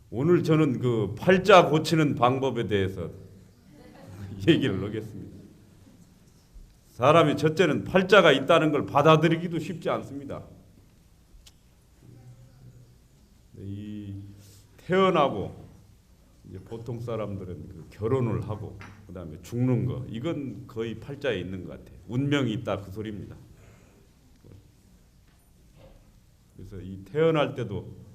오늘 저는 그 팔자 고치는 방법에 대해서 얘기를 하겠습니다. 사람이 첫째는 팔자가 있다는 걸 받아들이기도 쉽지 않습니다. 이 태어나고 이제 보통 사람들은 그 결혼을 하고 그다음에 죽는 거, 이건 거의 팔자에 있는 것 같아요. 운명이 있다 그 소리입니다. 그래서 이 태어날 때도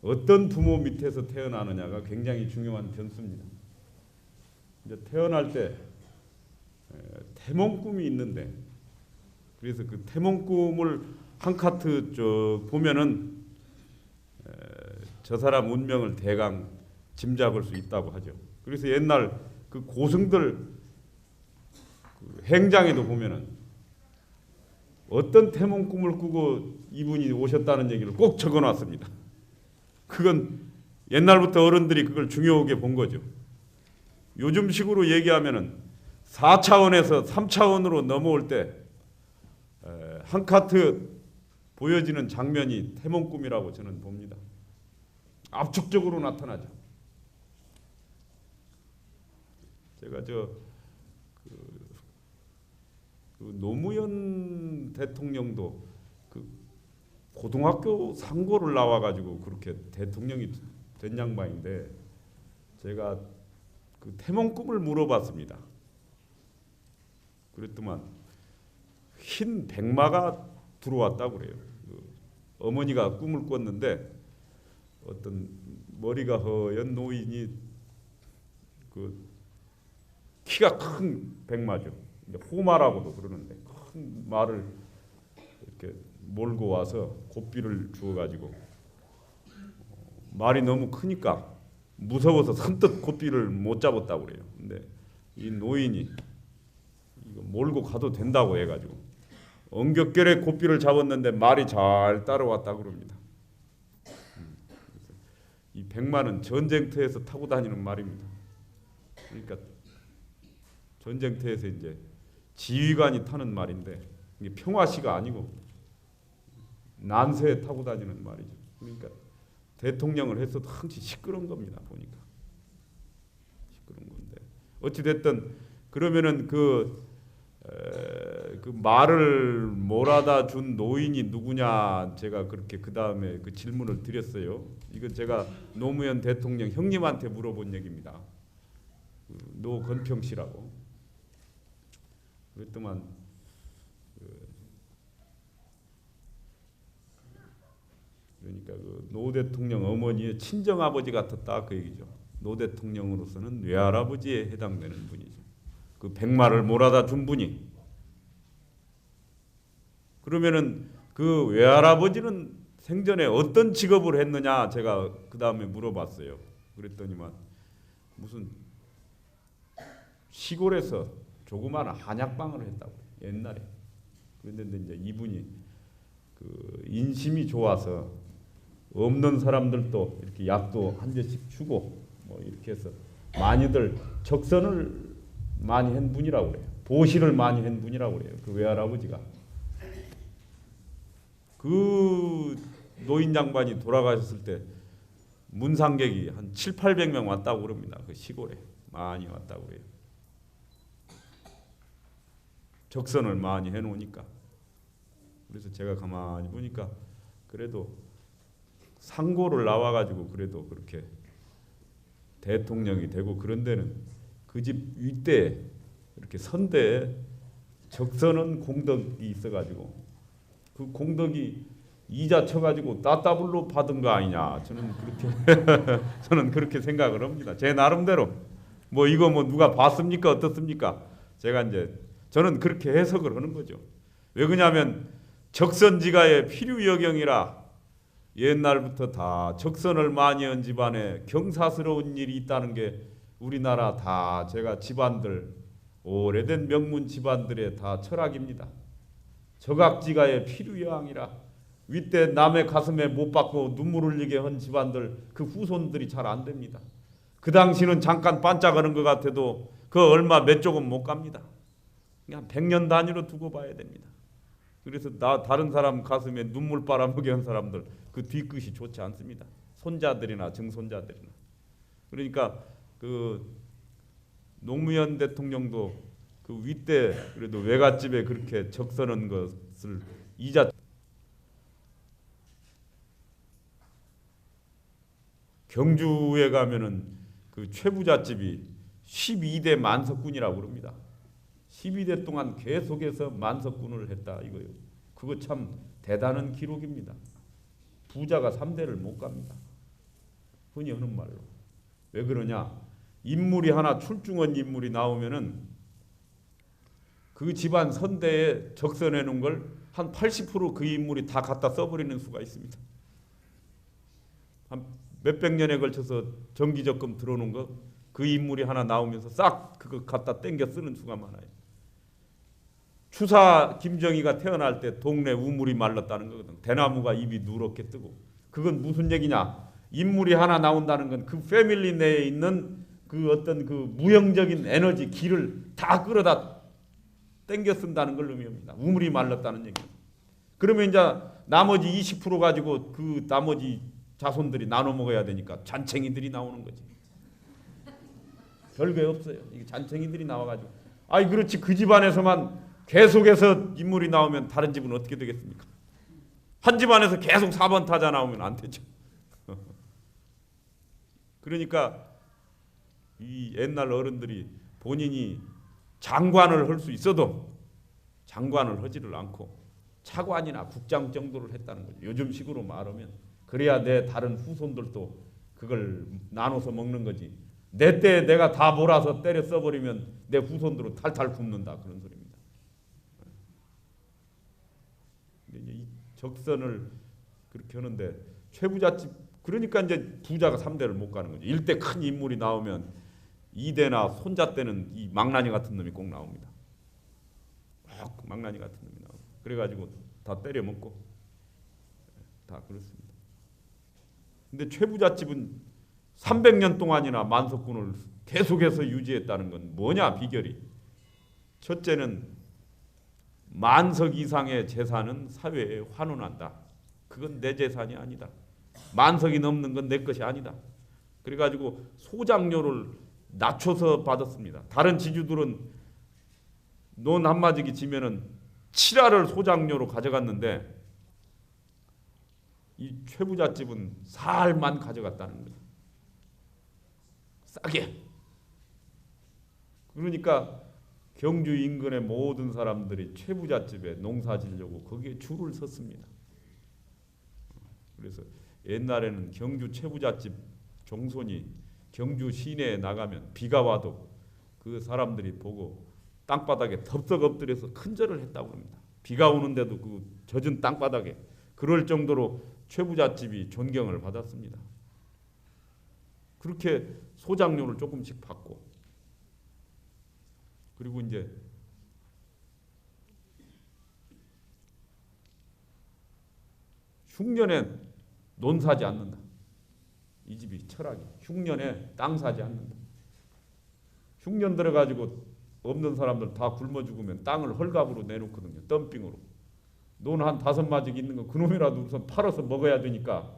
어떤 부모 밑에서 태어나느냐가 굉장히 중요한 변수입니다. 이제 태어날 때 태몽 꿈이 있는데, 그래서 그 태몽 꿈을 한 카트 쭉 보면은 저 사람 운명을 대강 짐작할 수 있다고 하죠. 그래서 옛날 그 고승들 그 행장에도 보면은 어떤 태몽 꿈을 꾸고 이분이 오셨다는 얘기를 꼭 적어놨습니다. 그건 옛날부터 어른들이 그걸 중요하게 본 거죠. 요즘식으로 얘기하면은 4차원에서 3차원으로 넘어올 때 한 카트 보여지는 장면이 태몽 꿈이라고 저는 봅니다. 압축적으로 나타나죠. 제가 그 노무현 대통령도 그 고등학교 상고를 나와가지고 그렇게 대통령이 된 양반인데, 제가 그 태몽 꿈을 물어봤습니다. 그랬더만 흰 백마가 들어왔다고 그래요. 그 어머니가 꿈을 꿨는데 어떤 머리가 허연 노인이 그 키가 큰 백마죠. 호마라고도 그러는데 큰 말을 이렇게 몰고 와서 고삐를 주어가지고 말이 너무 크니까 무서워서 선뜻 고삐를 못 잡았다고 그래요. 근데 이 노인이 이거 몰고 가도 된다고 해가지고 엉겹결에 고삐를 잡았는데 말이 잘 따라왔다 그럽니다. 이 백마는 전쟁터에서 타고 다니는 말입니다. 그러니까 전쟁터에서 이제 지휘관이 타는 말인데 이게 평화시가 아니고 난세에 타고 다니는 말이죠. 그러니까 대통령을 했어도 항상 시끄러운 겁니다. 보니까 시끄러운 건데 어찌 됐든 그러면은 그 말을 몰아다 준 노인이 누구냐, 제가 그렇게 그 다음에 그 질문을 드렸어요. 이건 제가 노무현 대통령 형님한테 물어본 얘기입니다. 노건평 씨라고. 그랬더만 그러니까 그 노 대통령 어머니의 친정 아버지 같았다 그 얘기죠. 노 대통령으로서는 외할아버지에 해당되는 분이죠. 그 백마를 몰아다 준 분이. 그러면은 그 외할아버지는 생전에 어떤 직업을 했느냐 제가 그 다음에 물어봤어요. 그랬더니만 무슨 시골에서 조그마한 한약방을 했다고 옛날에. 그런데 이제 이분이 그 인심이 좋아서 없는 사람들도 이렇게 약도 한 대씩 주고 뭐 이렇게 해서 많이들 적선을 많이 한 분이라고 그래요. 보시를 많이 한 분이라고 그래요. 그 외할아버지가. 그 노인 양반이 돌아가셨을 때 문상객이 한 700~800명 왔다고 그럽니다. 그 시골에 많이 왔다고 그래요. 적선을 많이 해놓으니까. 그래서 제가 가만히 보니까 그래도 상고를 나와가지고 그래도 그렇게 대통령이 되고 그런 데는 그 집 윗대에 이렇게 선대에 적선은 공덕이 있어가지고 그 공덕이 이자 쳐가지고 따따블로 받은 거 아니냐, 저는 그렇게 저는 그렇게 생각을 합니다. 제 나름대로 뭐 이거 뭐 누가 봤습니까 어떻습니까? 제가 이제 저는 그렇게 해석을 하는 거죠. 왜 그러냐면 적선지가의 필요여경이라 옛날부터 다 적선을 많이 한 집안에 경사스러운 일이 있다는 게 우리나라 다 제가 집안들 오래된 명문 집안들의 다 철학입니다. 적악지가의 필요여항이라 윗대 남의 가슴에 못 박고 눈물 흘리게 한 집안들 그 후손들이 잘 안 됩니다. 그 당시는 잠깐 반짝하는 것 같아도 그 얼마 몇 조금 못 갑니다. 그냥 100년 단위로 두고 봐야 됩니다. 그래서 다른 사람 가슴에 눈물 빨아먹게 한 사람들 그 뒤끝이 좋지 않습니다. 손자들이나 증손자들이나. 그러니까 그 노무현 대통령도 그 윗대 그래도 외갓집에 그렇게 적서는 것을 이자 경주에 가면은 그 최부잣집이 12대 만석군이라고 그럽니다. 12대 동안 계속해서 만석군을 했다 이거예요. 그거 참 대단한 기록입니다. 부자가 3대를 못 갑니다. 흔히 하는 말로. 왜 그러냐? 인물이 하나 출중한 인물이 나오면은 그 집안 선대에 적선해 놓은 걸 한 80% 그 인물이 다 갖다 써버리는 수가 있습니다. 한 몇백 년에 걸쳐서 정기적금 들어놓은 거 그 인물이 하나 나오면서 싹 그거 갖다 땡겨 쓰는 수가 많아요. 추사 김정희가 태어날 때 동네 우물이 말랐다는 거거든. 대나무가 입이 누렇게 뜨고. 그건 무슨 얘기냐? 인물이 하나 나온다는 건 그 패밀리 내에 있는 그 어떤 그 무형적인 에너지 기를 다 끌어다 땡겨 쓴다는 걸 의미합니다. 우물이 말랐다는 얘기입니다. 그러면 이제 나머지 20% 가지고 그 나머지 자손들이 나눠 먹어야 되니까 잔챙이들이 나오는 거지. 별게 없어요. 이게 잔챙이들이 나와가지고. 아이 그렇지 그 집안에서만 계속해서 인물이 나오면 다른 집은 어떻게 되겠습니까? 한 집안에서 계속 4번 타자 나오면 안 되죠. 그러니까 이 옛날 어른들이 본인이 장관을 할 수 있어도 장관을 하지를 않고 차관이나 국장 정도를 했다는 거죠. 요즘 식으로 말하면 그래야 내 다른 후손들도 그걸 나눠서 먹는 거지. 내 때 내가 다 몰아서 때려 써버리면 내 후손들은 탈탈 굽는다 그런 소리입니다. 근데 이 적선을 그렇게 하는데 최부잣집 그러니까 이제 부자가 3대를 못 가는 거죠. 1대 큰 인물이 나오면 2대나 손자 때는 이 망나니 같은 놈이 꼭 나옵니다. 망나니 같은 놈이 나오고 그래가지고 다 때려 먹고 다 그렇습니다. 근데 최부잣집은 300년 동안이나 만석군을 계속해서 유지했다는 건 뭐냐 비결이? 첫째는 만석 이상의 재산은 사회에 환원한다. 그건 내 재산이 아니다. 만석이 넘는 건 내 것이 아니다. 그래가지고 소장료를 낮춰서 받았습니다. 다른 지주들은 논 한마디기 지면은 7알을 소장료로 가져갔는데 이 최부잣집은 4알만 가져갔다는 거예요. 싸게. 그러니까 경주 인근의 모든 사람들이 최부잣집에 농사 지려고 거기에 줄을 섰습니다. 그래서 옛날에는 경주 최부잣집 종손이 경주 시내에 나가면 비가 와도 그 사람들이 보고 땅바닥에 덥석 엎드려서 큰절을 했다고 합니다. 비가 오는데도 그 젖은 땅바닥에 그럴 정도로 최부잣집이 존경을 받았습니다. 그렇게 소장료를 조금씩 받고 그리고 이제 흉년에 논 사지 않는다. 이 집이 철학이 흉년에 땅 사지 않는다. 흉년 들어가지고 없는 사람들 다 굶어 죽으면 땅을 헐갑으로 내놓거든요. 덤핑으로. 논 한 5마직 있는 거 그놈이라도 우선 팔아서 먹어야 되니까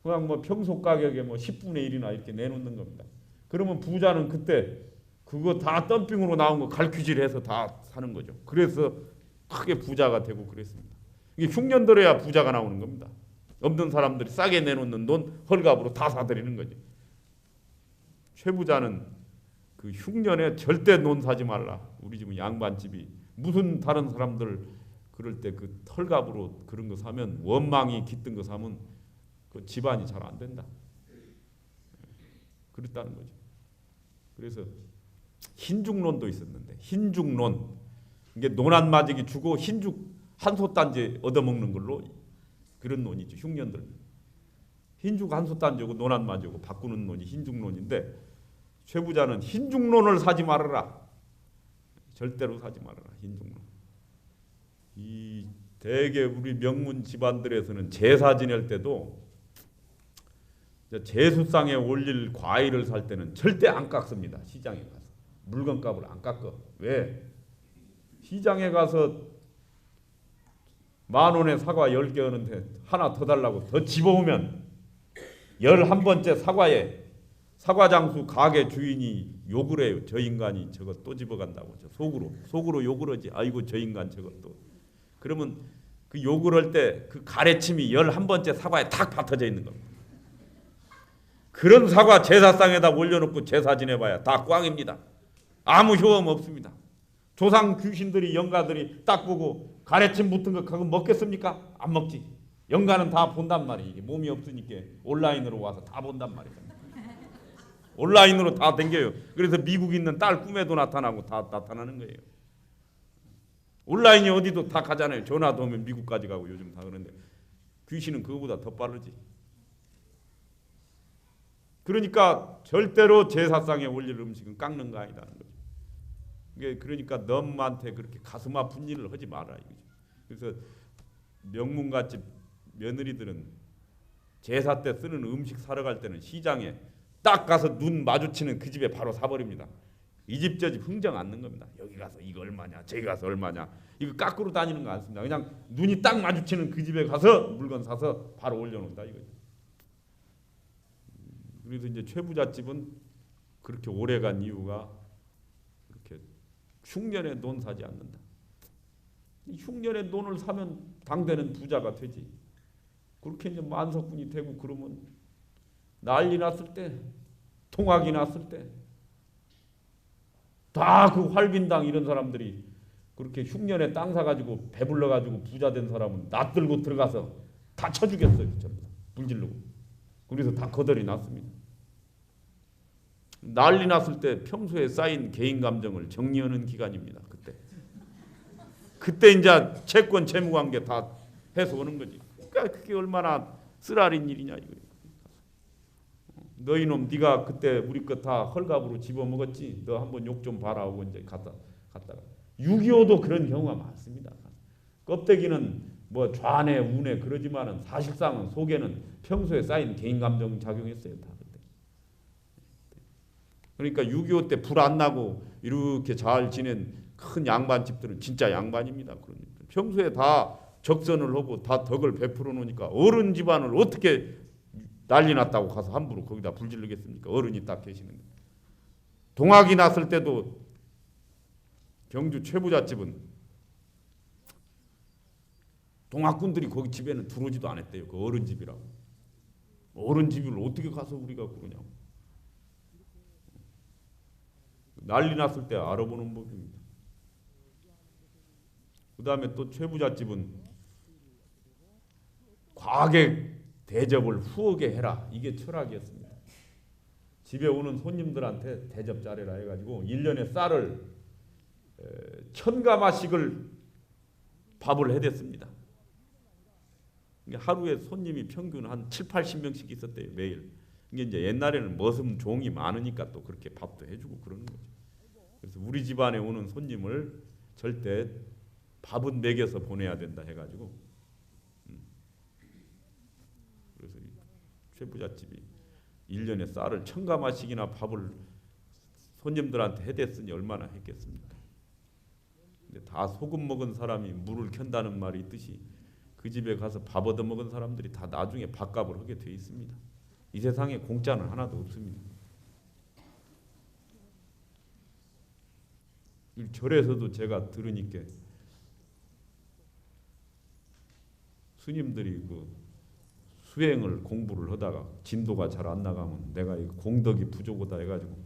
그냥 뭐 평소 가격에 뭐 10분의 1이나 이렇게 내놓는 겁니다. 그러면 부자는 그때 그거 다 덤핑으로 나온 거 갈퀴질해서 다 사는 거죠. 그래서 크게 부자가 되고 그랬습니다. 이게 흉년 들어야 부자가 나오는 겁니다. 없는 사람들이 싸게 내놓는 돈 헐갑으로 다 사들이는 거죠. 최부자는 그 흉년에 절대 논 사지 말라. 우리 집은 양반집이 무슨 다른 사람들 그럴 때 그 털갑으로 그런 거 사면 원망이 깃든 거 사면 그 집안이 잘 안 된다. 그랬다는 거죠. 그래서 흰죽론도 있었는데 흰죽론 이게 논한마지기 주고 흰죽 한솥단지 얻어먹는 걸로 그런 논이죠. 흉년들 흰죽 한솥단지 오고 논한마지 오고 바꾸는 논이 흰죽론인데 최부자는 흰죽론을 사지 말아라. 절대로 사지 말아라. 흰죽론. 이 대개 우리 명문 집안들에서는 제사 지낼 때도 제수상에 올릴 과일을 살 때는 절대 안 깎습니다. 시장에 가서. 물건값을 안 깎아. 왜? 시장에 가서 10,000원에 사과 10개 하는데 하나 더 달라고 더 집어오면 11번째 사과에 사과장수 가게 주인이 욕을 해요. 저 인간이 저거 또 집어간다고. 저 속으로 욕을 하지. 아이고 저 인간 저것도. 그러면 그 욕을 할 때 그 가래침이 11번째 사과에 탁 받쳐져 있는 겁니다. 그런 사과 제사상에다 올려놓고 제사 지내봐야 다 꽝입니다. 아무 효험 없습니다. 조상 귀신들이 영가들이 딱 보고 가래침 붙은 거 그거 먹겠습니까? 안 먹지. 영가는 다 본단 말이에요. 이게 몸이 없으니까 온라인으로 와서 다 본단 말이에요. 온라인으로 다 댕겨요. 그래서 미국 있는 딸 꿈에도 나타나고 다 나타나는 거예요. 온라인이 어디도 다 가잖아요. 전화도 오면 미국까지 가고 요즘 다 그런데 귀신은 그거보다 더 빠르지. 그러니까 절대로 제사상에 올릴 음식은 깎는 거 아니다는 거죠. 그러니까 너한테 그렇게 가슴 아픈 일을 하지 마라 이거죠. 그래서 명문갓집 며느리들은 제사 때 쓰는 음식 사러 갈 때는 시장에 딱 가서 눈 마주치는 그 집에 바로 사버립니다. 이 집 저 집 흥정 않는 겁니다. 여기 가서 이거 얼마냐, 저기 가서 얼마냐, 이거 깎으러 다니는 거 않습니다. 그냥 눈이 딱 마주치는 그 집에 가서 물건 사서 바로 올려놓는다 이거죠. 그래서 이제 최부잣집은 그렇게 오래간 이유가 그렇게 흉년에 논 사지 않는다. 흉년에 논을 사면 당대는 부자가 되지. 그렇게 이제 만석군이 되고 그러면 난리 났을 때, 통학이 났을 때 다 그 활빈당 이런 사람들이 그렇게 흉년에 땅 사가지고 배불러가지고 부자 된 사람은 낯들고 들어가서 다 쳐 죽였어요. 전부 다 불질르고. 그래서 다 거덜이 났습니다. 난리 났을 때 평소에 쌓인 개인 감정을 정리하는 기간입니다. 그때 이제 채권 채무관계 다 해서 오는 거지. 그러니까 그게 얼마나 쓰라린 일이냐 이거예요. 너희 놈 네가 그때 우리 거 다 헐갑으로 집어먹었지. 너 한번 욕 좀 봐라 하고 이제 갔다가 6.25도 그런 경우가 많습니다. 껍데기는 뭐 좌뇌 우뇌 그러지만은 사실상은 속에는 평소에 쌓인 개인 감정 작용했어요. 다 그때. 그러니까 6.25 때 불 안 나고 이렇게 잘 지낸 큰 양반집들은 진짜 양반입니다. 그러니까 평소에 다 적선을 하고 다 덕을 베풀어 놓으니까 어른 집안을 어떻게 난리 났다고 가서 함부로 거기다 불지르겠습니까? 어른이 딱 계시는데. 동학이 났을 때도 경주 최부잣집은 동학군들이 거기 집에는 들어오지도 않았대요. 그 어른 집이라고. 어른 집을 어떻게 가서 우리가 그러냐고. 난리 났을 때 알아보는 법입니다. 그 다음에 또 최부잣집은 과객 대접을 후하게 해라. 이게 철학이었습니다. 집에 오는 손님들한테 대접 잘해라 해가지고 1년에 쌀을 1000가마씩을 밥을 해댔습니다. 하루에 손님이 평균 한 7, 80명씩 있었대요. 매일. 이게 이제 옛날에는 머슴 종이 많으니까 또 그렇게 밥도 해주고 그러는 거죠. 그래서 우리 집안에 오는 손님을 절대 밥은 먹여서 보내야 된다 해가지고 그래서 최부잣집이 1년에 쌀을 1000가마씩이나 밥을 손님들한테 해댔으니 얼마나 했겠습니까? 근데 다 소금 먹은 사람이 물을 켠다는 말이 있듯이 그 집에 가서 밥 얻어 먹은 사람들이 다 나중에 밥값을 하게 돼 있습니다. 이 세상에 공짜는 하나도 없습니다. 절에서도 제가 들으니까 스님들이 그 수행을 공부를 하다가 진도가 잘 안 나가면 내가 이 공덕이 부족하다 해가지고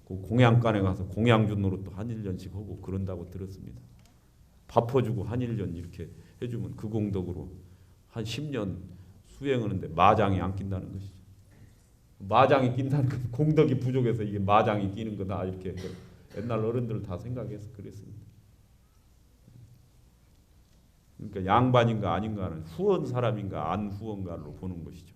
그 공양간에 가서 공양주 노릇도 한 1년씩 하고 그런다고 들었습니다. 밥 퍼주고 한 1년 이렇게 해주면 그 공덕으로 한 10년 수행하는데 마장이 안 낀다는 것이죠. 마장이 낀다는 건 공덕이 부족해서 이게 마장이 끼는 거다 이렇게 옛날 어른들 다 생각해서 그랬습니다. 그러니까 양반인가 아닌가는 후원 사람인가 안 후원가로 보는 것이죠.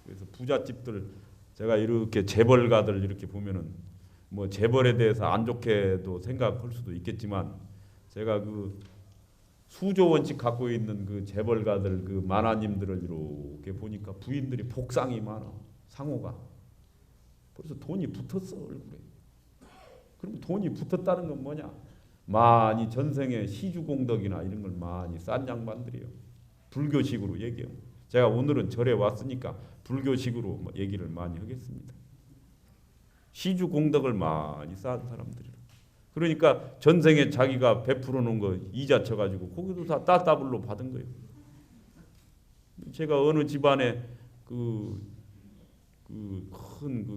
그래서 부잣집들 제가 이렇게 재벌가들 이렇게 보면은 뭐 재벌에 대해서 안 좋게도 생각할 수도 있겠지만 제가 그 수조 원씩 갖고 있는 그 재벌가들 그 만화님들을 이렇게 보니까 부인들이 복상이 많아. 상호가. 그래서 돈이 붙었어 얼굴에. 그럼 돈이 붙었다는 건 뭐냐? 많이 전생에 시주공덕이나 이런 걸 많이 싼 양반들이에요. 불교식으로 얘기해요. 제가 오늘은 절에 왔으니까 불교식으로 뭐 얘기를 많이 하겠습니다. 시주 공덕을 많이 쌓은 사람들이라. 그러니까 전생에 자기가 베풀어 놓은 거 이자 쳐가지고 거기도 다 따따블로 받은 거예요. 제가 어느 집안에 큰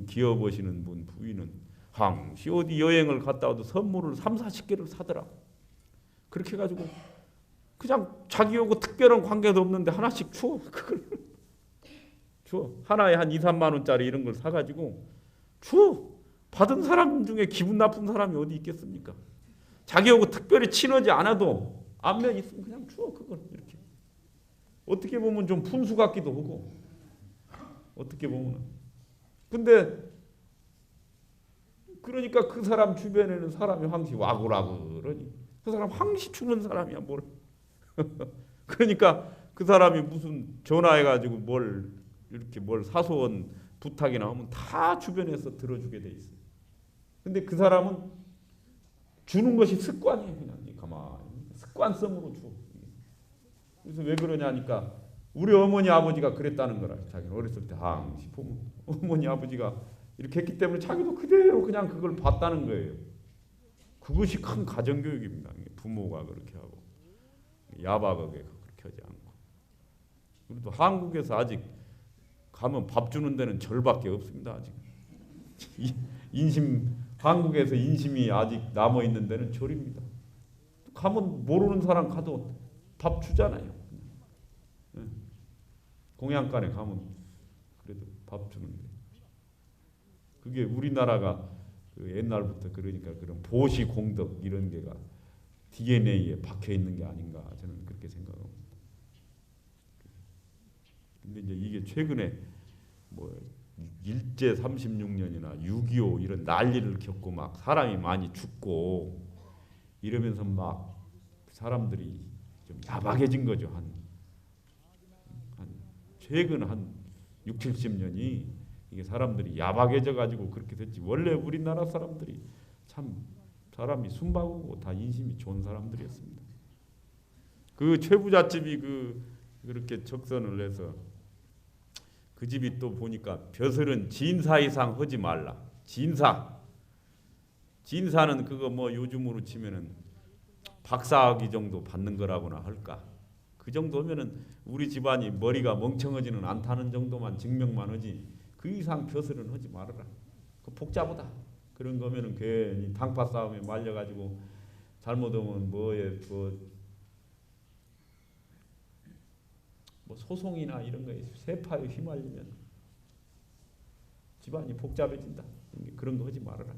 기업 하시는 분 부인은 항시 어디 여행을 갔다 와도 선물을 30-40개를 사더라고. 그렇게 해가지고 그냥 자기하고 특별한 관계도 없는데 하나씩 줘. 그걸 줘. 하나에 한 2-3만 원짜리 이런 걸 사가지고 줘. 받은 사람 중에 기분 나쁜 사람이 어디 있겠습니까? 자기하고 특별히 친하지 않아도 안면 있으면 그냥 줘. 그걸 이렇게. 어떻게 보면 좀 푼수 같기도 하고 어떻게 보면. 근데 그러니까 그 사람 주변에는 사람이 항시 와글와글하니 그 사람 항시 주는 사람이야 뭘. 그러니까 그 사람이 무슨 전화해가지고 뭘 사소한 부탁이나 하면 다 주변에서 들어주게 돼 있어요. 근데 그 사람은 주는 것이 습관이에요. 그냥 가만히 습관성으로 줘. 그래서 왜 그러냐니까 우리 어머니 아버지가 그랬다는 거라. 자기는 어렸을 때 항시 보면 어머니 아버지가 이렇게 했기 때문에 자기도 그대로 그냥 그걸 봤다는 거예요. 그것이 큰 가정교육입니다. 부모가 그렇게 하고 야박하게 그렇게 하지 않고. 그래도 한국에서 아직 가면 밥 주는 데는 절밖에 없습니다. 아직 한국에서 인심이 아직 남아 있는 데는 절입니다. 가면 모르는 사람 가도 밥 주잖아요. 공양간에 가면 그래도 밥 주는데 그게 우리나라가 옛날부터 그러니까 그런 보시 공덕 이런 게가 DNA에 박혀 있는 게 아닌가 저는 그렇게 생각합니다. 근데 이제 이게 최근에 뭐 일제 36년이나 6.25 이런 난리를 겪고 막 사람이 많이 죽고 이러면서 막 사람들이 좀 야박해진 거죠. 한 최근 한 60-70년이 이게 사람들이 야박해져 가지고 그렇게 됐지. 원래 우리나라 사람들이 참 사람이 순박하고 다 인심이 좋은 사람들이었습니다. 그 최부잣집이 그렇게 적선을 해서 그 집이 또 보니까 벼슬은 진사 이상 하지 말라. 진사는 그거 뭐 요즘으로 치면은 박사학위 정도 받는 거라고나 할까. 그 정도면은 우리 집안이 머리가 멍청하지는 않다는 정도만 증명만 하지 그 이상 벼슬은 하지 말아라. 그 복잡하다. 그런 거면은 괜히 당파 싸움에 말려가지고 잘못하면 뭐 소송이나 이런 거에 세파에 휘말리면 집안이 복잡해진다. 그런 거 하지 말아라.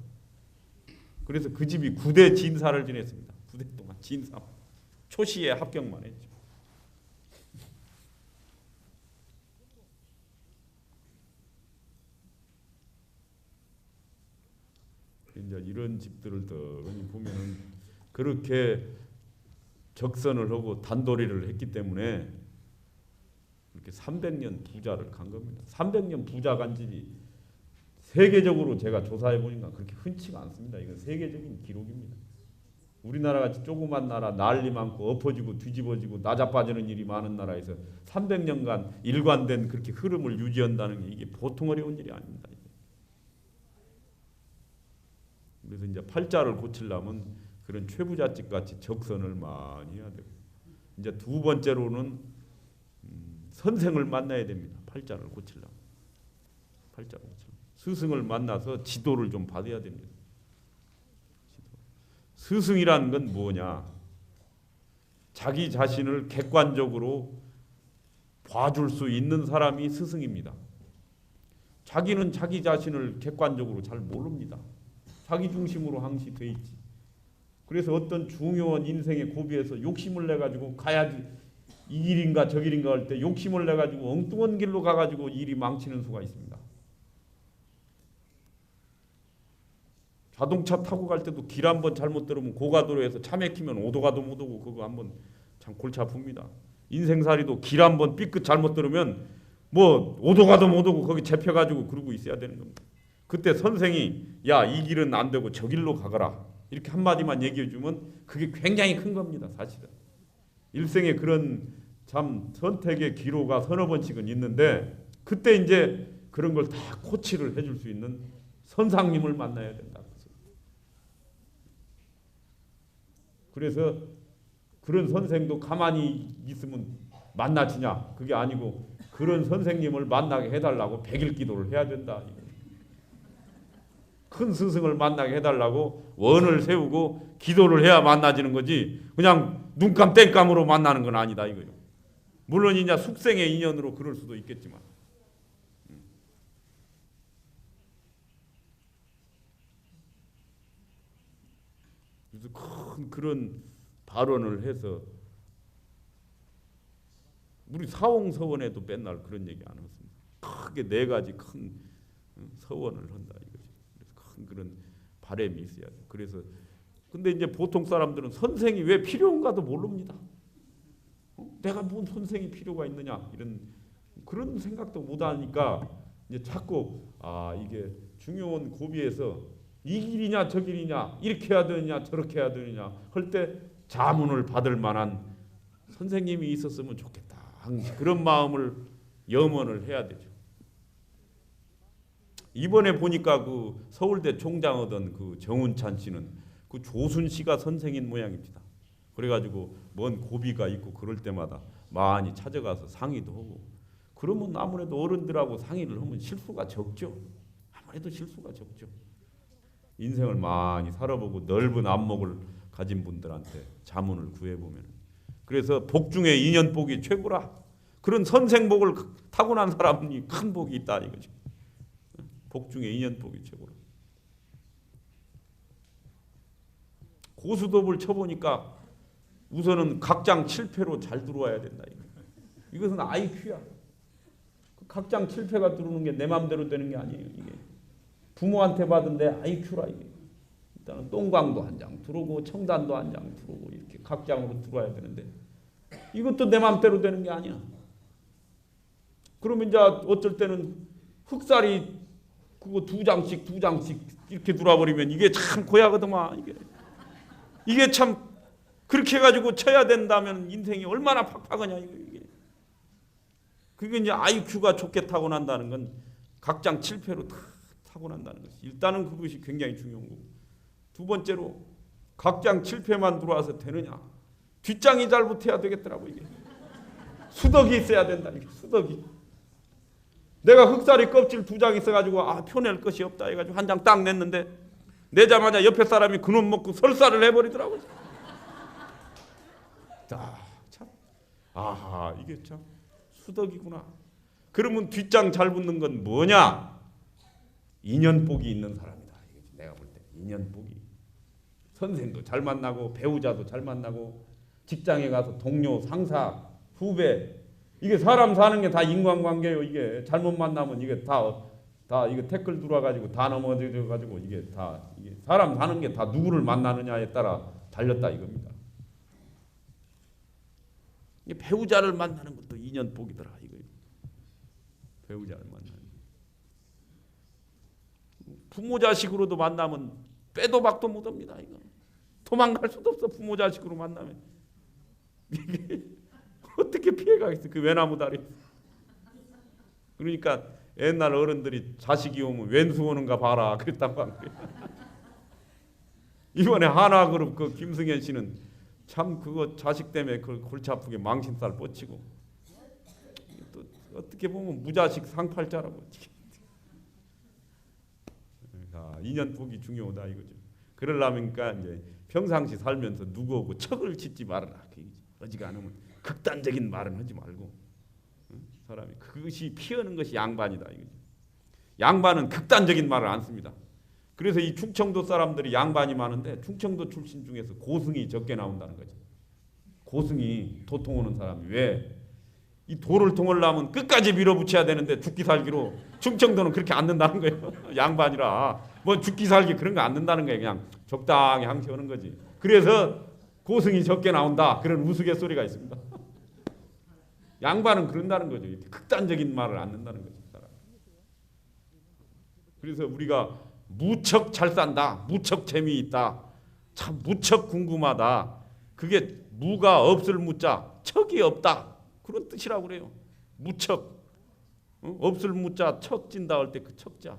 그래서 그 집이 9대 진사를 지냈습니다. 9대 동안 진사. 초시에 합격만 했죠. 이제 이런 집들을 더 보면은 그렇게 적선을 하고 단도리를 했기 때문에 이렇게 300년 부자를 간 겁니다. 300년 부자 간 집이 세계적으로 제가 조사해 보니까 그렇게 흔치가 않습니다. 이건 세계적인 기록입니다. 우리나라 같이 조그만 나라 난리 많고 엎어지고 뒤집어지고 나자빠지는 일이 많은 나라에서 300년간 일관된 그렇게 흐름을 유지한다는 게 이게 보통 어려운 일이 아닙니다. 그래서 이제 팔자를 고치려면 그런 최부잣집 같이 적선을 많이 해야 되고 이제 두 번째로는 선생을 만나야 됩니다. 팔자를 고치려면. 스승을 만나서 지도를 좀 받아야 됩니다. 스승이라는 건 뭐냐? 자기 자신을 객관적으로 봐줄 수 있는 사람이 스승입니다. 자기는 자기 자신을 객관적으로 잘 모릅니다. 자기 중심으로 항시 돼 있지. 그래서 어떤 중요한 인생의 고비에서 욕심을 내가지고 가야지 이 길인가 저 길인가 할 때 욕심을 내가지고 엉뚱한 길로 가가지고 일이 망치는 수가 있습니다. 자동차 타고 갈 때도 길 한번 잘못 들으면 고가도로에서 차 막히면 오도가도 못 오고 그거 한번 참 골치 아픕니다. 인생살이도 길 한번 삐끗 잘못 들으면 뭐 오도가도 못 오고 거기 잡혀가지고 그러고 있어야 되는 겁니다. 그때 선생이 야, 이 길은 안 되고 저 길로 가거라 이렇게 한마디만 얘기해 주면 그게 굉장히 큰 겁니다. 사실은 일생에 그런 참 선택의 기로가 서너 번씩은 있는데 그때 이제 그런 걸 다 코치를 해줄 수 있는 선상님을 만나야 된다. 그래서 그런 선생도 가만히 있으면 만나지냐? 그게 아니고 그런 선생님을 만나게 해달라고 100일 기도를 해야 된다. 큰 스승을 만나게 해달라고 원을 세우고 기도를 해야 만나지는 거지 그냥 눈감 땡감으로 만나는 건 아니다 이거요. 물론 이제 숙생의 인연으로 그럴 수도 있겠지만 그래서 큰 그런 발언을 해서 우리 사홍서원에도 맨날 그런 얘기 안 했습니다. 크게 4가지 큰 서원을 한다 이거지. 그래서 큰 그런 바람이 있어야 돼. 그래서 근데 이제 보통 사람들은 선생이 왜 필요한가도 모릅니다. 내가 뭔 선생이 필요가 있느냐 이런 그런 생각도 못 하니까 이제 자꾸 이게 중요한 고비에서 이 길이냐 저 길이냐 이렇게 해야 되느냐 저렇게 해야 되느냐 할 때 자문을 받을 만한 선생님이 있었으면 좋겠다. 그런 마음을 염원을 해야 되죠. 이번에 보니까 그 서울대 총장하던 그 정운찬 씨는 그 조순 씨가 선생인 모양입니다. 그래가지고 먼 고비가 있고 그럴 때마다 많이 찾아가서 상의도 하고 그러면 아무래도 어른들하고 상의를 하면 실수가 적죠. 아무래도 실수가 적죠. 인생을 많이 살아보고 넓은 안목을 가진 분들한테 자문을 구해보면 그래서 복 중에 인연복이 최고라. 그런 선생복을 타고난 사람이 큰 복이 있다 이거죠. 복 중에 인연복이 최고라. 고수톱을 쳐보니까 우선은 각장 7패로 잘 들어와야 된다. 이것은 IQ야. 각장 7패가 들어오는 게 내 마음대로 되는 게 아니에요. 이게 부모한테 받은 내 IQ라 이게. 일단은 똥광도 한 장 들어오고 청단도 한 장 들어오고 이렇게 각장으로 들어와야 되는데 이것도 내 마음대로 되는 게 아니야. 그러면 이제 어쩔 때는 흑살이 그거 2장씩 이렇게 들어와버리면 이게 참 고야거든만. 이게 참 그렇게 해가지고 쳐야 된다면 인생이 얼마나 팍팍하냐 이게. 그게 이제 IQ가 좋게 타고난다는 건 각장 7패로 다 타고난다는 것이 일단은 그것이 굉장히 중요한 거고 두 번째로 각장 7패만 들어와서 되느냐 뒷장이 잘못해야 되겠더라고 이게. 수덕이 있어야 된다 이게 수덕이. 내가 흑살이 껍질 2장 있어가지고 표낼 것이 없다 해가지고 한 장 딱 냈는데 내자마자 옆에 사람이 그놈 먹고 설사를 해버리더라고요. 참 이게 참 수덕이구나. 그러면 뒷장 잘 붙는 건 뭐냐? 인연복이 있는 사람이다. 내가 볼 때 인연복이. 선생도 잘 만나고 배우자도 잘 만나고 직장에 가서 동료, 상사, 후배 이게 사람 사는 게 다 인간관계예요. 이게 잘못 만나면 이게 다 이거 태클 들어와가지고 다 넘어져가지고 이게 사람 사는 게 다 누구를 만나느냐에 따라 달렸다 이겁니다. 이게 배우자를 만나는 것도 인연복이더라 이거. 배우자를 만나는. 부모 자식으로도 만나면 빼도 박도 못합니다 이거. 도망갈 수도 없어 부모 자식으로 만나면. 이게 어떻게 피해가겠어 그 외나무 다리. 그러니까 옛날 어른들이 자식이 오면 왼수 오는가 봐라 그랬다고 한 거예요. 이번에 한화그룹 그 김승현 씨는 참 그거 자식 때문에 그 골치 아프게 망신살 뻗치고 또 어떻게 보면 무자식 상팔자라고. 인연복이 중요하다 이거죠. 그러려니까 이제 평상시 살면서 누구하고 척을 짓지 말아라. 어지간하면 극단적인 말은 하지 말고 사람이 그것이 피하는 것이 양반이다 이거죠. 양반은 극단적인 말을 안 씁니다. 그래서 이 충청도 사람들이 양반이 많은데 충청도 출신 중에서 고승이 적게 나온다는 거죠. 고승이 도통 오는 사람이 왜? 이 도를 통하려면 끝까지 밀어붙여야 되는데 죽기 살기로 충청도는 그렇게 안 된다는 거예요. 양반이라 뭐 죽기 살기 그런 거 안 된다는 거예요. 그냥 적당히 항시하는 거지. 그래서 고승이 적게 나온다 그런 우스갯소리가 있습니다. 양반은 그런다는 거죠. 극단적인 말을 안 듣는다는 거죠. 그래서 우리가 무척 잘 산다, 무척 재미있다, 참 무척 궁금하다. 그게 무가 없을 무자, 척이 없다. 그런 뜻이라고 그래요. 무척 없을 무자 척진다 할 때 그 척자.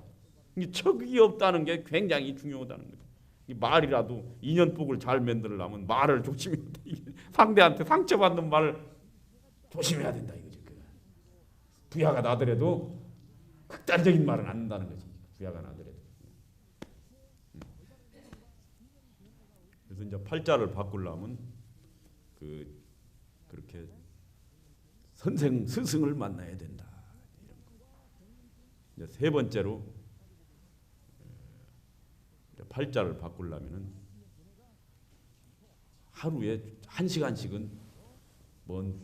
이 척이 없다는 게 굉장히 중요하다는 거죠. 이 말이라도 인연복을 잘 만들려면 말을 조심해야 돼. 상대한테 상처받는 말을 조심해야 된다 이거죠. 부야가 나더라도 극단적인 말은 안 한다는 거지. 부야가 나더라도. 그래서 이제 팔자를 바꾸려면 그렇게 선생 스승을 만나야 된다. 이제 세 번째로 팔자를 바꾸려면은 하루에 1시간씩은 뭔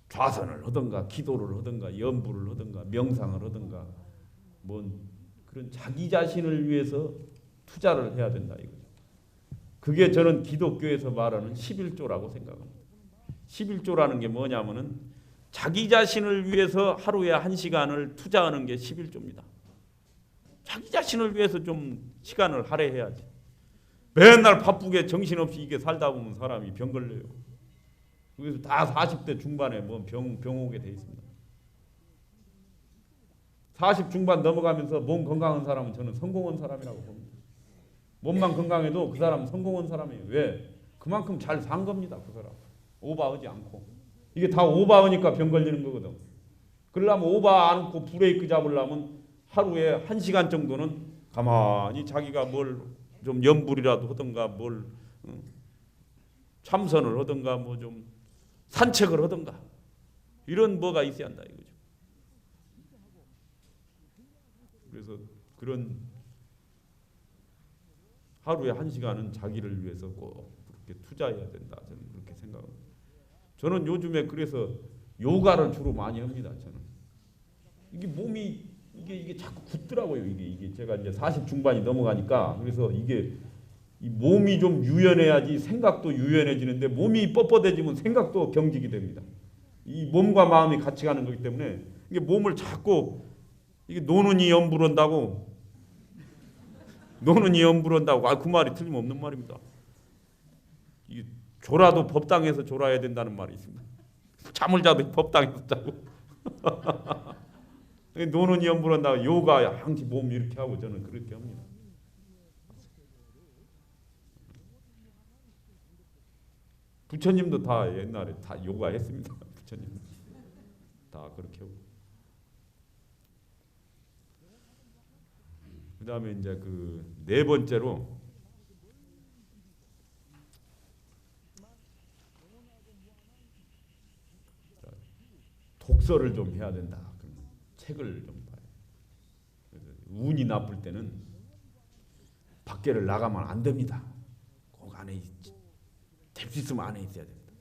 좌선을 하든가 기도를 하든가 연부를 하든가 명상을 하든가 뭔 그런 자기 자신을 위해서 투자를 해야 된다 이거죠. 그게 저는 기독교에서 말하는 11조라고 생각합니다. 11조라는 게 뭐냐면은 자기 자신을 위해서 하루에 1시간을 투자하는 게 11조입니다. 자기 자신을 위해서 좀 시간을 할애해야지. 맨날 바쁘게 정신없이 이게 살다 보면 사람이 병 걸려요. 그래서 다 40대 중반에 뭐 병 오게 돼 있습니다. 40 중반 넘어가면서 몸 건강한 사람은 저는 성공한 사람이라고 봅니다. 몸만 건강해도 그 사람은 성공한 사람이에요. 왜? 그만큼 잘 산 겁니다. 그 사람. 오버하지 않고. 이게 다 오버하니까 병 걸리는 거거든. 그러려면 오버 않고 브레이크 잡으려면 하루에 1시간 정도는 가만히 자기가 뭘 좀 염불이라도 하든가 뭘 참선을 하든가 뭐 좀 산책을 하든가 이런 뭐가 있어야 한다 이거죠. 그래서 그런 하루에 1시간은 자기를 위해서 꼭 그렇게 투자해야 된다. 저는 그렇게 생각합니다. 저는 요즘에 그래서 요가를 주로 많이 합니다. 저는 이게 몸이 이게 자꾸 굳더라고요. 이게 제가 이제 40 중반이 넘어가니까 그래서 이게 이 몸이 좀 유연해야지 생각도 유연해지는데 몸이 뻣뻣해지면 생각도 경직이 됩니다. 이 몸과 마음이 같이 가는 거기 때문에 이게 몸을 자꾸 이게 노는이 염불한다고 그 말이 틀림없는 말입니다. 이 졸아도 법당에서 졸아야 된다는 말이 있습니다. 잠을 자도 법당에서 자고 노는 염불한다고 요가 항시 몸 이렇게 하고 저는 그렇게 합니다. 부처님도 다 옛날에 다 요가 했습니다. 부처님 다 그렇게 하고. 그 다음에 이제 그 네 번째로 독서를 좀 해야 된다. 책을 좀 봐요. 운이 나쁠 때는 밖에를 나가면 안 됩니다. 꼭 안에 될 수 있으면 안에 있어야 됩니다.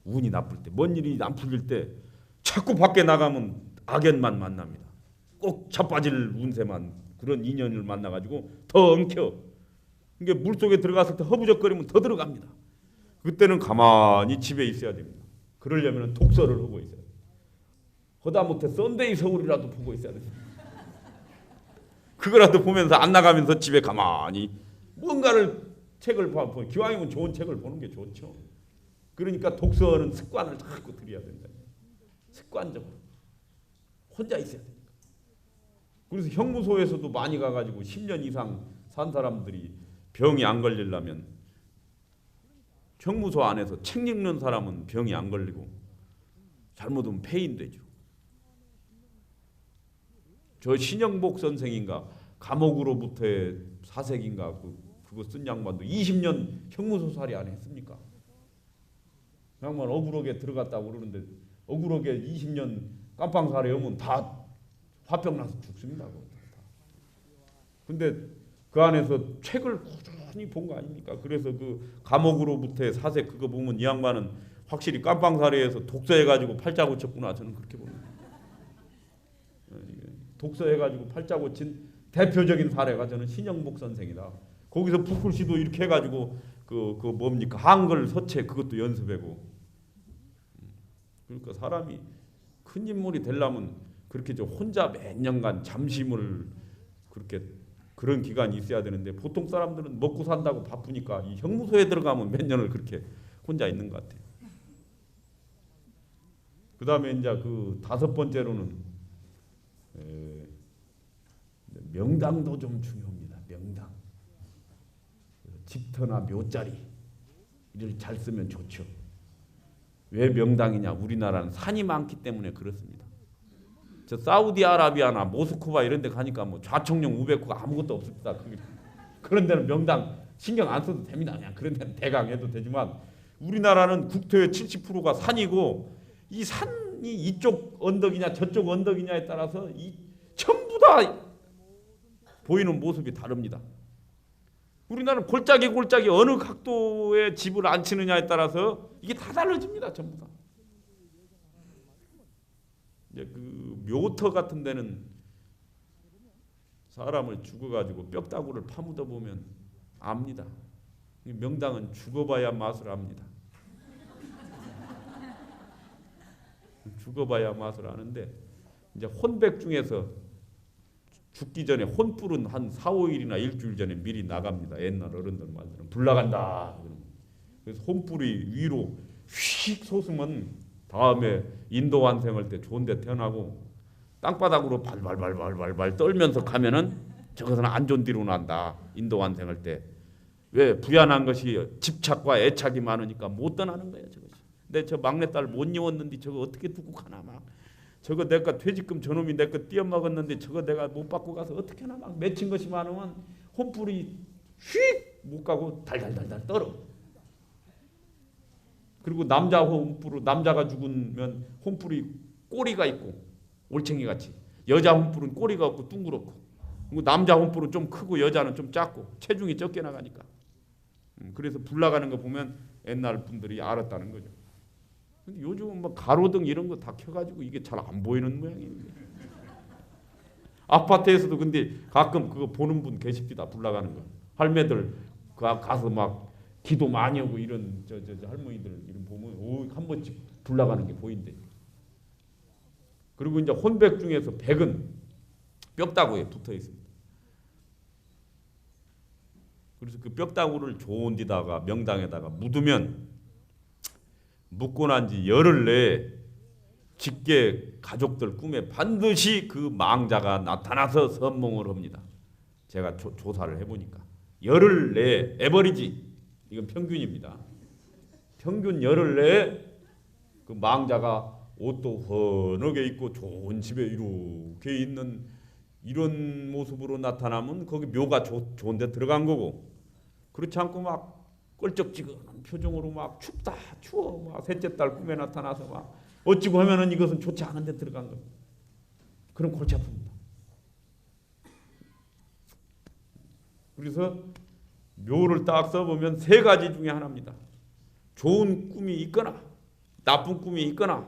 운이 나쁠 때, 뭔 일이 안 풀릴 때 자꾸 밖에 나가면 악연만 만납니다. 꼭 자빠질 운세만 그런 인연을 만나가지고 더 엉켜. 이게 물속에 들어갔을 때 허부적거리면 더 들어갑니다. 그때는 가만히 집에 있어야 됩니다. 그러려면 독서를 하고 있어야 돼요. 하다못해 썬데이 서울이라도 보고 있어야 됩니다. 그거라도 보면서 안 나가면서 집에 가만히 뭔가를 책을 봐. 기왕이면 좋은 책을 보는 게 좋죠. 그러니까 독서는 습관을 자꾸 들여야 된다. 습관적으로 혼자 있어야 됩니다. 그래서 형무소에서도 많이 가가지고 10년 이상 산 사람들이 병이 안 걸리려면 형무소 안에서 책 읽는 사람은 병이 안 걸리고 잘못하면 폐인되죠. 저 신영복 선생인가 감옥으로부터의 사색인가 그거 쓴 양반도 20년 형무소살이 안 했습니까? 그 양반 억울하게 들어갔다고 그러는데 억울하게 20년 깜빵살이 오면 다 화병 나서 죽습니다. 근데 그 안에서 책을 꾸준히 본 거 아닙니까? 그래서 그 감옥으로부터의 사색 그거 보면 이 양반은 확실히 깜빵살이에서 독서해가지고 팔자 고쳤구나 저는 그렇게 봅니다. 독서해가지고 팔자 고친 대표적인 사례가 저는 신영복 선생이다. 거기서 붓글씨도 이렇게 해가지고 그 뭡니까 한글 서체 그것도 연습하고. 그러니까 사람이 큰 인물이 되려면 그렇게 좀 혼자 몇 년간 잠심을 그렇게 그런 기간이 있어야 되는데 보통 사람들은 먹고 산다고 바쁘니까 이 형무소에 들어가면 몇 년을 그렇게 혼자 있는 것 같아요. 그다음에 이제 그 다섯 번째로는 명당도 좀 중요합니다. 명당. 집터나 묘자리 이를 잘 쓰면 좋죠. 왜 명당이냐? 우리나라는 산이 많기 때문에 그렇습니다. 저 사우디아라비아나 모스크바 이런 데 가니까 뭐 좌청룡 우베크가 아무것도 없습니다. 그런 데는 명당 신경 안 써도 됩니다. 그냥 그런 데는 대강 해도 되지만 우리나라는 국토의 70%가 산이고 이 산이 이쪽 언덕이냐 저쪽 언덕이냐에 따라서 이 전부 다 보이는 모습이 다릅니다. 우리나라는 골짜기 어느 각도의 집을 안 치느냐에 따라서 이게 다 달라집니다. 전부 다. 이제 그 묘터 같은 데는 사람을 죽어가지고 뼈다구를 파묻어 보면 압니다. 명당은 죽어봐야 맛을 압니다. 죽어봐야 맛을 아는데 이제 혼백 중에서 죽기 전에 혼불은 한 4, 5일이나 일주일 전에 미리 나갑니다. 옛날 어른들 말들은 불 나간다. 그래서 혼불이 위로 휙 솟으면 다음에 인도 완생할 때 좋은 데 태어나고 땅바닥으로 발발발발발 떨면서 가면은 저것은 안 좋은 뒤로 난다. 인도 완생할 때. 왜? 부연한 것이 집착과 애착이 많으니까 못 떠나는 거예요. 저것이. 근데 저 막내딸 못 이웠는데 저거 어떻게 두고 가나 막. 저거 내가 퇴직금 저놈이 내 거 띄어먹었는데 저거 내가 못 받고 가서 어떻게 하나 막 맺힌 것이 많으면 혼불이 휙 못 가고 달달달달 떨어. 그리고 남자 혼불은 남자가 죽으면 혼불이 꼬리가 있고 올챙이 같이, 여자 혼불은 꼬리가 없고 둥그렇고, 그리고 남자 혼불은 좀 크고 여자는 좀 작고 체중이 적게 나가니까. 그래서 불 나가는 거 보면 옛날 분들이 알았다는 거죠. 근데 요즘은 뭐 가로등 이런 거 다 켜가지고 이게 잘 안 보이는 모양이에요. 아파트에서도 근데 가끔 그거 보는 분 계십니다. 불 나가는 거. 할매들 가서 막 기도 많이 하고 이런 저 할머니들 이런 보면 오, 한 번씩 불 나가는 게 보인대. 그리고 이제 혼백 중에서 백은 뼈다구에 붙어 있습니다. 그래서 그 뼈다구를 좋은 데다가 명당에다가 묻으면 묻고 난 지 열흘 내에 직계 가족들 꿈에 반드시 그 망자가 나타나서 선몽을 합니다. 제가 조사를 해보니까 열흘 내에 에버리지, 이건 평균입니다. 평균 열흘 내에 그 망자가 옷도 헌하게 입고 좋은 집에 이렇게 있는 이런 모습으로 나타나면 거기 묘가 좋은 데 들어간 거고, 그렇지 않고 막 껄쩍지근한 표정으로 막 춥다 추워 막 셋째 딸 꿈에 나타나서 막 어찌고 하면은 이것은 좋지 않은 데 들어간 겁니다. 그런 골치 아픕니다. 그래서 묘를 딱 써보면 세 가지 중에 하나입니다. 좋은 꿈이 있거나 나쁜 꿈이 있거나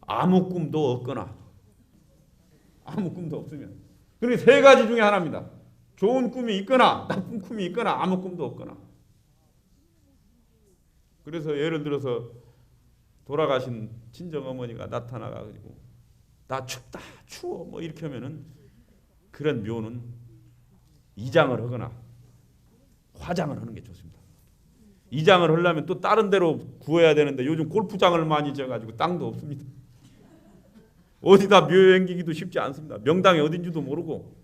아무 꿈도 없거나. 아무 꿈도 없으면, 그러니 세 가지 중에 하나입니다. 좋은 꿈이 있거나 나쁜 꿈이 있거나 아무 꿈도 없거나. 그래서 예를 들어서 돌아가신 친정어머니가 나타나가지고 나 춥다 추워 뭐 이렇게 하면은 그런 묘는 이장을 하거나 화장을 하는 게 좋습니다. 이장을 하려면 또 다른 데로 구해야 되는데 요즘 골프장을 많이 지어가지고 땅도 없습니다. 어디다 묘 옮기기도 쉽지 않습니다. 명당이 어딘지도 모르고.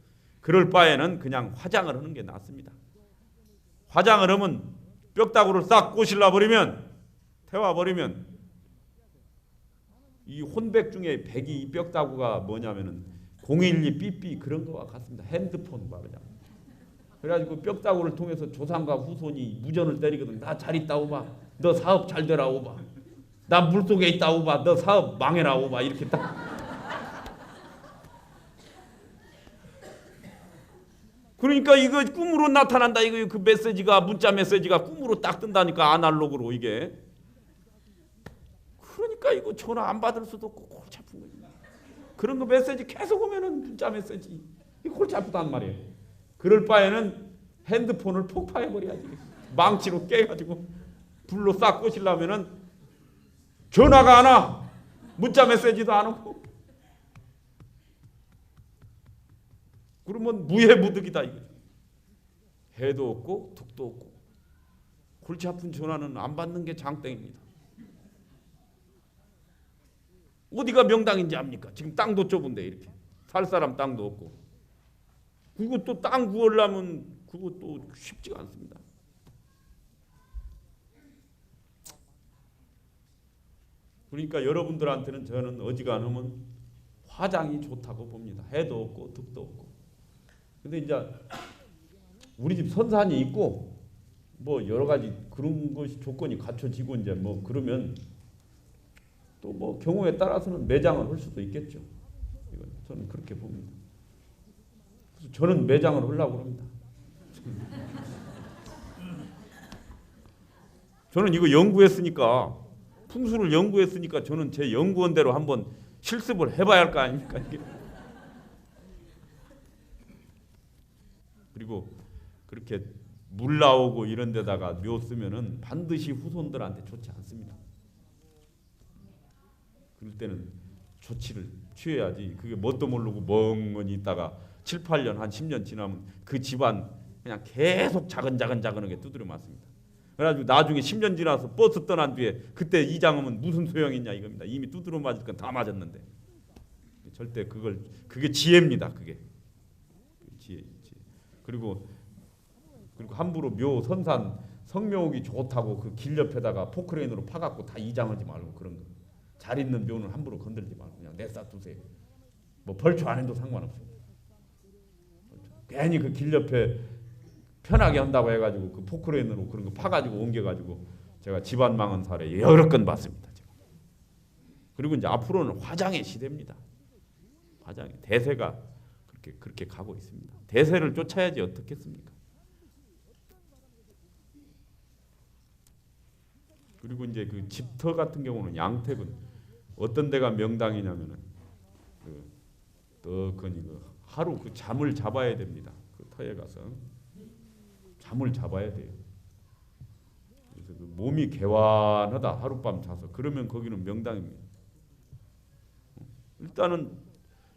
그럴 바에는 그냥 화장을 하는 게 낫습니다. 화장을 하면 뼈다구를 싹 꼬실라 버리면, 태워 버리면, 이 혼백 중에 백이 이 뼈다구가 뭐냐면은 012 삐삐 그런 거와 같습니다. 핸드폰 말이야. 그래가지고 뼈다구를 통해서 조상과 후손이 무전을 때리거든. 나 잘 있다 오바. 너 사업 잘 되라 오바. 나 물속에 있다 오바. 너 사업 망해라 오바. 이렇게 딱. 그러니까 이거 꿈으로 나타난다. 이거 그 메시지가, 문자 메시지가 꿈으로 딱 뜬다니까, 아날로그로 이게. 그러니까 이거 전화 안 받을 수도 없고 골치 아픈 거지. 그런 거 메시지 계속 오면은 문자 메시지 이 골치 아프단 말이에요. 그럴 바에는 핸드폰을 폭파해 버려야지. 망치로 깨가지고 불로 싹 꽂으려면은 전화가 안 와, 문자 메시지도 안 오고. 그러면 무해무득이다 이거. 해도 없고 득도 없고. 골치 아픈 전화는 안 받는 게 장땡입니다. 어디가 명당인지 압니까? 지금 땅도 좁은데 이렇게 살 사람 땅도 없고 그것도 땅 구하려면 그것도 쉽지가 않습니다. 그러니까 여러분들한테는 저는 어지간하면 화장이 좋다고 봅니다. 해도 없고 득도 없고. 근데 이제 우리 집 선산이 있고 뭐 여러 가지 그런 것이 조건이 갖춰지고 이제 뭐 그러면 또 뭐 경우에 따라서는 매장을 할 수도 있겠죠. 이건 저는 그렇게 봅니다. 그래서 저는 매장을 하려고 합니다. 저는 이거 연구했으니까 풍수를 연구했으니까 저는 제 연구원대로 한번 실습을 해봐야 할 거 아닙니까? 이게. 그리고 그렇게 물 나오고 이런 데다가 묘 쓰면은 반드시 후손들한테 좋지 않습니다. 그럴 때는 조치를 취해야지. 그게 뭣도 모르고 멍하니 있다가 7, 8년 한 10년 지나면 그 집안 그냥 계속 자근자근하게 두드려 맞습니다. 그래가지고 나중에 10년 지나서 버스 떠난 뒤에 그때 이장하면 무슨 소용이 있냐 이겁니다. 이미 두드려 맞을 건 다 맞았는데. 절대 그게 지혜입니다. 그게 지혜. 그리고 함부로 묘 선산 성묘옥이 좋다고 그 길 옆에다가 포크레인으로 파갖고 다 이장하지 말고 그런 거. 잘 있는 묘는 함부로 건들지 말고 그냥 내싸 두세요. 뭐 벌초 안 해도 상관없습니다. 괜히 그 길 옆에 편하게 한다고 해가지고 그 포크레인으로 그런 거 파가지고 옮겨가지고 제가 집안 망한 사례 여러 건 봤습니다. 제가. 그리고 이제 앞으로는 화장의 시대입니다. 화장의 대세가 그렇게 가고 있습니다. 대세를 쫓아야지 어떻겠습니까? 그리고 이제 그 집터 같은 경우는 양택은 어떤 데가 명당이냐면은 하루 그 잠을 잡아야 됩니다. 그 터에 가서 잠을 잡아야 돼요. 그래서 그 몸이 개완하다 하룻밤 자서 그러면 거기는 명당입니다. 일단은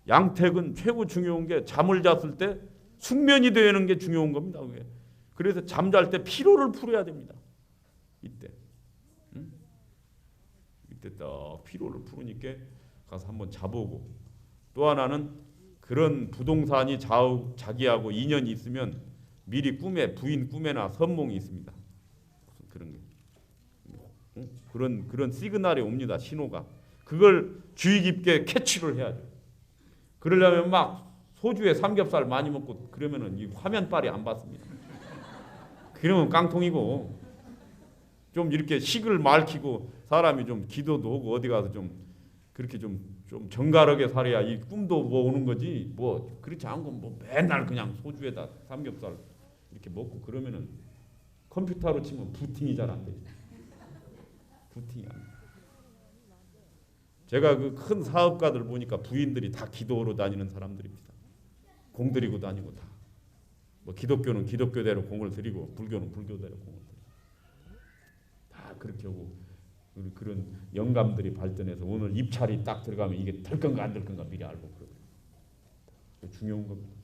양택은 최고 중요한 게 잠을 잤을 때 숙면이 되는 게 중요한 겁니다. 그게. 그래서 잠잘 때 피로를 풀어야 됩니다. 이때. 이때 딱 피로를 풀으니까 가서 한번 자보고 또 하나는 그런 부동산이 자기하고 인연이 있으면 미리 부인 꿈에나 선몽이 있습니다. 그런 게 그런 시그널이 옵니다. 신호가. 그걸 주의 깊게 캐치를 해야 돼요. 그러려면 막 소주에 삼겹살 많이 먹고 그러면은 이 화면빨이 안 받습니다. 그러면 깡통이고 좀 이렇게 식을 말키고 사람이 좀 기도도 하고 어디 가서 좀 그렇게 좀 정갈하게 살아야 이 꿈도 뭐 오는 거지 뭐 그렇지 않고 뭐 맨날 그냥 소주에다 삼겹살 이렇게 먹고 그러면은 컴퓨터로 치면 부팅이 잘 안 되죠. 부팅이 안 돼. 제가 그 큰 사업가들 보니까 부인들이 다 기도로 다니는 사람들입니다. 공 들이고 다니고 다. 뭐 기독교는 기독교대로 공을 들이고 불교는 불교대로 공을 들이고 다 그렇게 하고 그런 영감들이 발전해서 오늘 입찰이 딱 들어가면 이게 될 건가 안 될 건가 미리 알고 그러고 중요한 겁니다.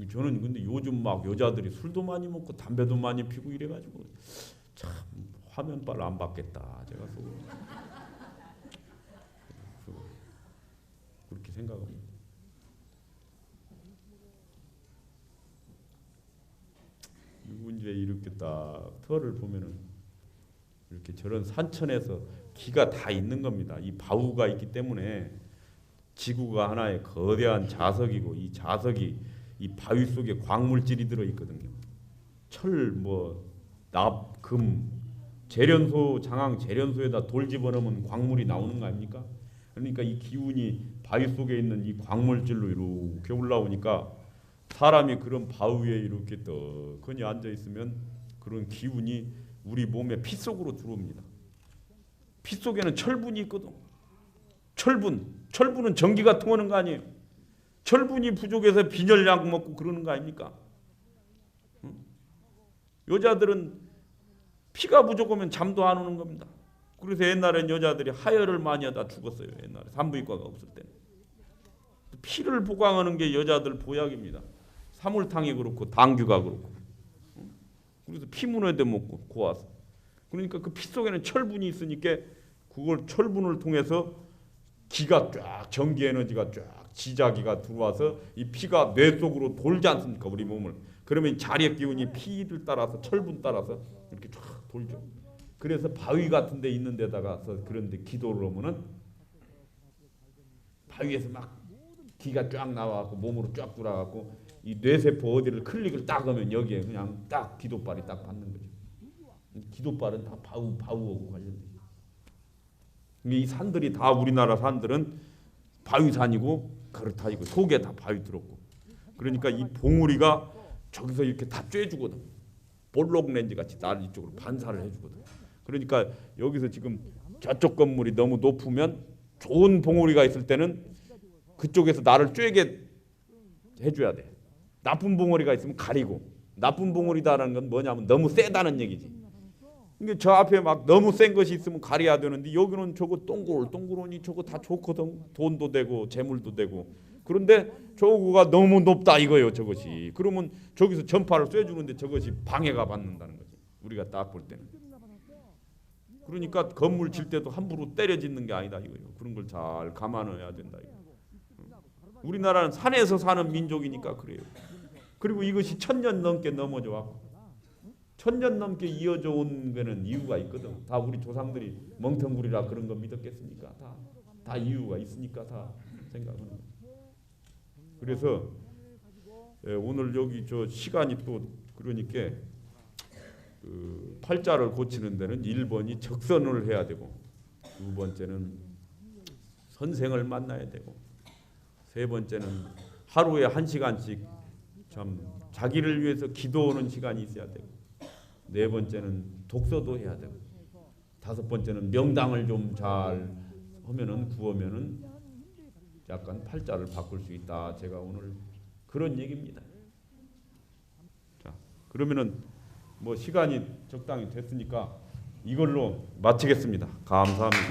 저는 근데 요즘 막 여자들이 술도 많이 먹고 담배도 많이 피고 이래가지고 참 화면빨 안 받겠다 제가 그렇게 생각합니다. 그리고 이제 이렇게 딱 터를 보면은 이렇게 저런 산천에서 기가 다 있는 겁니다. 이 바우가 있기 때문에 지구가 하나의 거대한 자석이고 이 자석이 이 바위 속에 광물질이 들어 있거든요. 철, 납, 금, 재련소, 장항 재련소에다 돌 집어넣으면 광물이 나오는 거 아닙니까? 그러니까 이 기운이 바위 속에 있는 이 광물질로 이렇게 올라오니까 사람이 그런 바위 위에 이렇게 떡하니 앉아 있으면 그런 기운이 우리 몸의 피 속으로 들어옵니다. 피 속에는 철분이 있거든. 철분은 전기가 통하는 거 아니에요. 철분이 부족해서 빈혈약 먹고 그러는 거 아닙니까? 응? 여자들은 피가 부족하면 잠도 안 오는 겁니다. 그래서 옛날엔 여자들이 하혈을 많이 하다 죽었어요. 옛날에 산부인과가 없을 때는. 피를 보강하는 게 여자들 보약입니다. 사물탕이 그렇고 당귀가 그렇고. 그래서 피문에도 먹고 고와서. 그러니까 그 피 속에는 철분이 있으니까 그걸 철분을 통해서 기가 쫙 전기 에너지가 쫙 지자기가 들어와서 이 피가 뇌 속으로 돌지 않습니까? 우리 몸을. 그러면 자력 기운이 피를 따라서 철분 따라서 이렇게 쫙 돌죠. 그래서 바위 같은 데 있는 데다가서 그런데 기도를 하면은 바위에서 막 기가 쫙 나와갖고 몸으로 쫙 돌아갖고 이 뇌세포 어디를 클릭을 딱 하면 여기에 그냥 딱 기도발이 딱 받는 거죠. 기도발은 다 바우하고 관련돼요. 이 산들이 다 우리나라 산들은 바위산이고 그렇다이고 속에 다 바위 들었고 그러니까 이 봉우리가 저기서 이렇게 다 쬐주거든. 볼록 렌즈 같이 나를 이쪽으로 반사를 해주거든. 그러니까 여기서 지금 저쪽 건물이 너무 높으면 좋은 봉우리가 있을 때는 그쪽에서 나를 쬐게 해줘야 돼. 나쁜 봉우리가 있으면 가리고. 나쁜 봉우리다라는 건 뭐냐면 너무 세다는 얘기지. 그러니까 저 앞에 막 너무 센 것이 있으면 가려야 되는데 여기는 저거 동글동글하니 저거 다 좋거든. 돈도 되고 재물도 되고. 그런데 저거가 너무 높다 이거예요. 저것이. 그러면 저기서 전파를 쐬주는데 저것이 방해가 받는다는 거지. 우리가 딱 볼 때는. 그러니까 건물 질 때도 함부로 때려 짓는 게 아니다 이거예요. 그런 걸 잘 감안해야 된다 이거. 우리나라는 산에서 사는 민족이니까 그래요. 그리고 이것이 1000년 넘게 넘어져 왔고 1000년 넘게 이어져 온 거는 이유가 있거든. 다 우리 조상들이 멍텅구리라 그런 거 믿었겠습니까? 다 이유가 있으니까 다 생각하는 거예요. 그래서 오늘 여기 저 시간이 또 그러니까 그 팔자를 고치는 데는 1번이 적선을 해야 되고 2번째는 선생을 만나야 되고 3번째는 하루에 1시간씩 참 자기를 위해서 기도하는 시간이 있어야 되고 4번째는 독서도 해야 되고 5번째는 명당을 좀 잘 하면은 구하면은 약간 팔자를 바꿀 수 있다. 제가 오늘 그런 얘기입니다. 자, 그러면은 뭐 시간이 적당히 됐으니까 이걸로 마치겠습니다. 감사합니다.